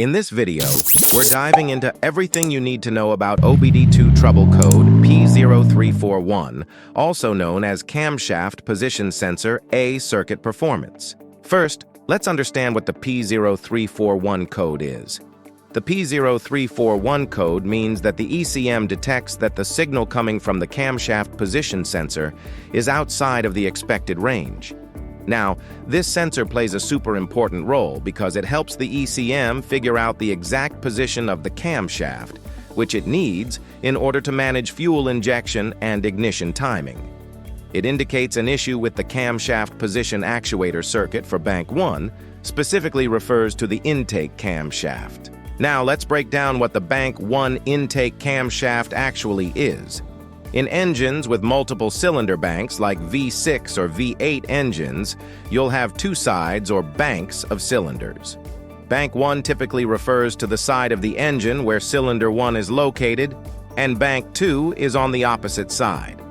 In this video, we're diving into everything you need to know about OBD-II trouble code P0341, also known as Camshaft Position Sensor A Circuit Performance. First, let's understand what the P0341 code is. The P0341 code means that the ECM detects that the signal coming from the camshaft position sensor is outside of the expected range. Now, this sensor plays a super important role because it helps the ECM figure out the exact position of the camshaft, which it needs in order to manage fuel injection and ignition timing. It indicates an issue with the camshaft position actuator circuit for bank 1, specifically refers to the intake camshaft. Now, let's break down what the bank 1 intake camshaft actually is. In engines with multiple cylinder banks like V6 or V8 engines, you'll have two sides or banks of cylinders. Bank 1 typically refers to the side of the engine where cylinder 1 is located, and bank 2 is on the opposite side.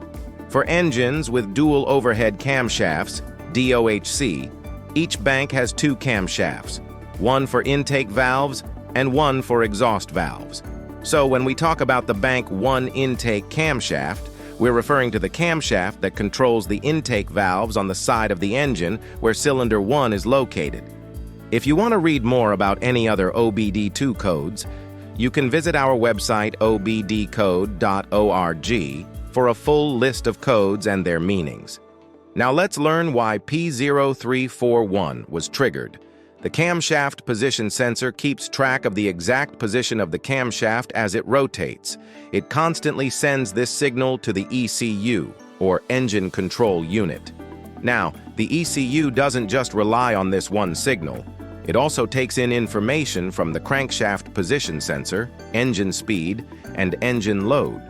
For engines with dual overhead camshafts, DOHC, each bank has two camshafts, one for intake valves and one for exhaust valves. So when we talk about the bank 1 intake camshaft, we're referring to the camshaft that controls the intake valves on the side of the engine where cylinder 1 is located. If you want to read more about any other OBD-II codes, you can visit our website obdcode.org for a full list of codes and their meanings. Now let's learn why P0341 was triggered. The camshaft position sensor keeps track of the exact position of the camshaft as it rotates. It constantly sends this signal to the ECU, or Engine Control Unit. Now, the ECU doesn't just rely on this one signal. It also takes in information from the crankshaft position sensor, engine speed, and engine load.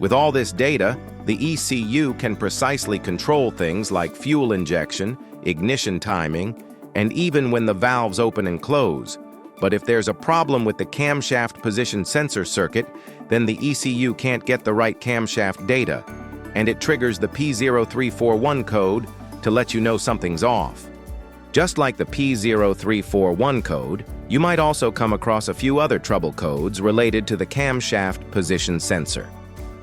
With all this data, the ECU can precisely control things like fuel injection, ignition timing, and even when the valves open and close. But if there's a problem with the camshaft position sensor circuit, then the ECU can't get the right camshaft data, and it triggers the P0341 code to let you know something's off. Just like the P0341 code, you might also come across a few other trouble codes related to the camshaft position sensor.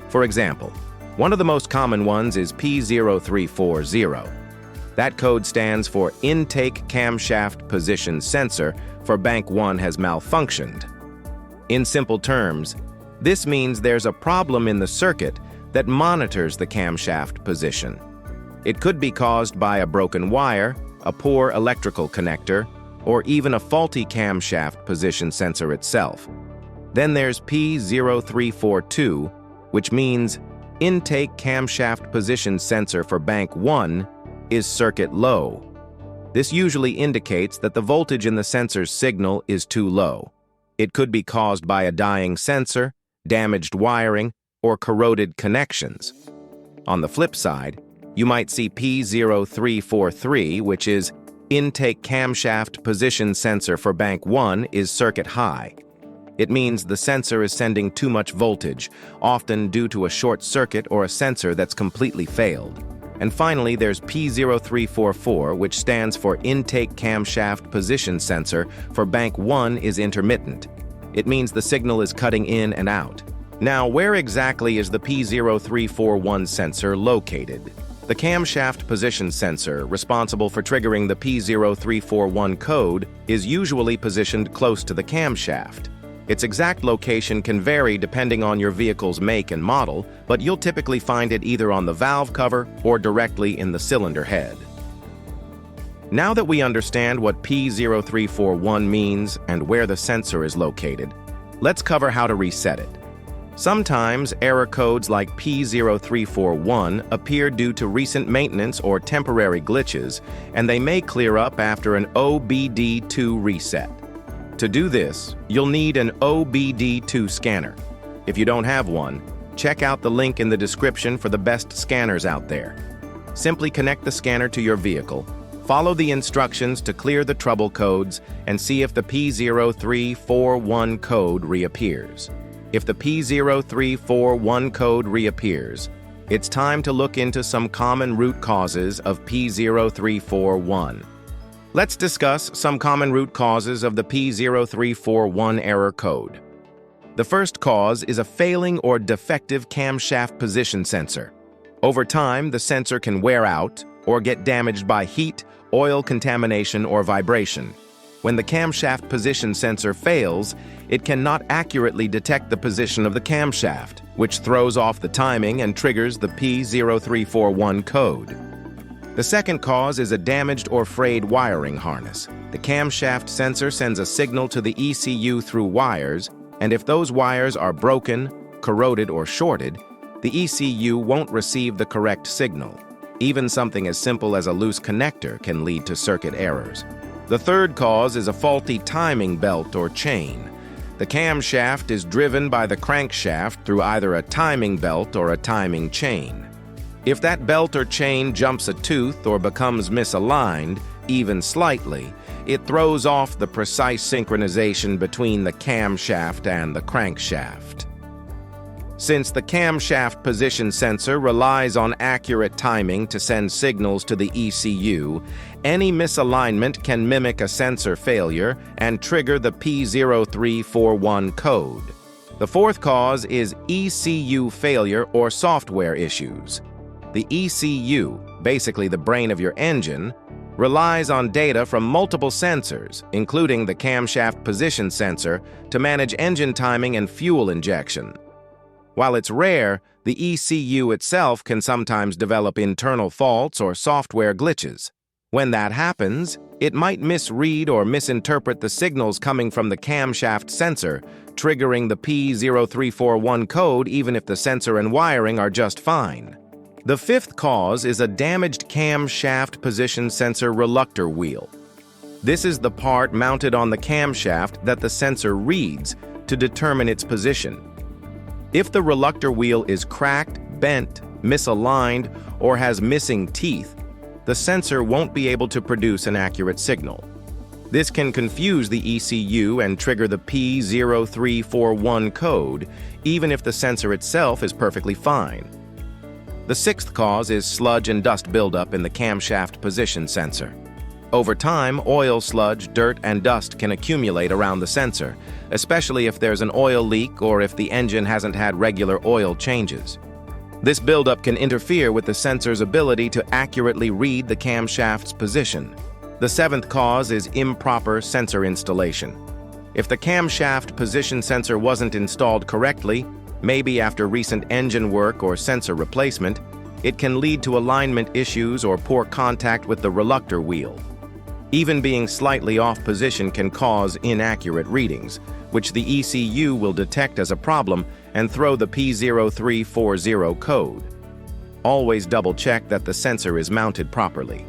For example, one of the most common ones is P0340. That code stands for Intake Camshaft Position Sensor for bank 1 has malfunctioned. In simple terms, this means there's a problem in the circuit that monitors the camshaft position. It could be caused by a broken wire, a poor electrical connector, or even a faulty camshaft position sensor itself. Then there's P0342, which means Intake Camshaft Position Sensor for bank 1 is circuit low. This usually indicates that the voltage in the sensor's signal is too low. It could be caused by a dying sensor, damaged wiring, or corroded connections. On the flip side, you might see P0343, which is Intake Camshaft Position Sensor for bank 1 is circuit high. It means the sensor is sending too much voltage, often due to a short circuit or a sensor that's completely failed. And finally, there's P0344, which stands for Intake Camshaft Position Sensor for bank 1 is intermittent. It means the signal is cutting in and out. Now, where exactly is the P0341 sensor located? The camshaft position sensor, responsible for triggering the P0341 code, is usually positioned close to the camshaft. Its exact location can vary depending on your vehicle's make and model, but you'll typically find it either on the valve cover or directly in the cylinder head. Now that we understand what P0341 means and where the sensor is located, let's cover how to reset it. Sometimes error codes like P0341 appear due to recent maintenance or temporary glitches, and they may clear up after an OBD-II reset. To do this, you'll need an OBD-II scanner. If you don't have one, check out the link in the description for the best scanners out there. Simply connect the scanner to your vehicle, follow the instructions to clear the trouble codes, and see if the P0341 code reappears. If the P0341 code reappears, it's time to look into some common root causes of P0341. Let's discuss some common root causes of the P0341 error code. The first cause is a failing or defective camshaft position sensor. Over time, the sensor can wear out or get damaged by heat, oil contamination, or vibration. When the camshaft position sensor fails, it cannot accurately detect the position of the camshaft, which throws off the timing and triggers the P0341 code. The second cause is a damaged or frayed wiring harness. The camshaft sensor sends a signal to the ECU through wires, and if those wires are broken, corroded, or shorted, the ECU won't receive the correct signal. Even something as simple as a loose connector can lead to circuit errors. The third cause is a faulty timing belt or chain. The camshaft is driven by the crankshaft through either a timing belt or a timing chain. If that belt or chain jumps a tooth or becomes misaligned, even slightly, it throws off the precise synchronization between the camshaft and the crankshaft. Since the camshaft position sensor relies on accurate timing to send signals to the ECU, any misalignment can mimic a sensor failure and trigger the P0341 code. The fourth cause is ECU failure or software issues. The ECU, basically the brain of your engine, relies on data from multiple sensors, including the camshaft position sensor, to manage engine timing and fuel injection. While it's rare, the ECU itself can sometimes develop internal faults or software glitches. When that happens, it might misread or misinterpret the signals coming from the camshaft sensor, triggering the P0341 code even if the sensor and wiring are just fine. The fifth cause is a damaged camshaft position sensor reluctor wheel. This is the part mounted on the camshaft that the sensor reads to determine its position. If the reluctor wheel is cracked, bent, misaligned, or has missing teeth, the sensor won't be able to produce an accurate signal. This can confuse the ECU and trigger the P0341 code, even if the sensor itself is perfectly fine. The sixth cause is sludge and dust buildup in the camshaft position sensor. Over time, oil, sludge, dirt, and dust can accumulate around the sensor, especially if there's an oil leak or if the engine hasn't had regular oil changes. This buildup can interfere with the sensor's ability to accurately read the camshaft's position. The seventh cause is improper sensor installation. If the camshaft position sensor wasn't installed correctly, maybe after recent engine work or sensor replacement, it can lead to alignment issues or poor contact with the reluctor wheel. Even being slightly off position can cause inaccurate readings, which the ECU will detect as a problem and throw the P0340 code. Always double-check that the sensor is mounted properly.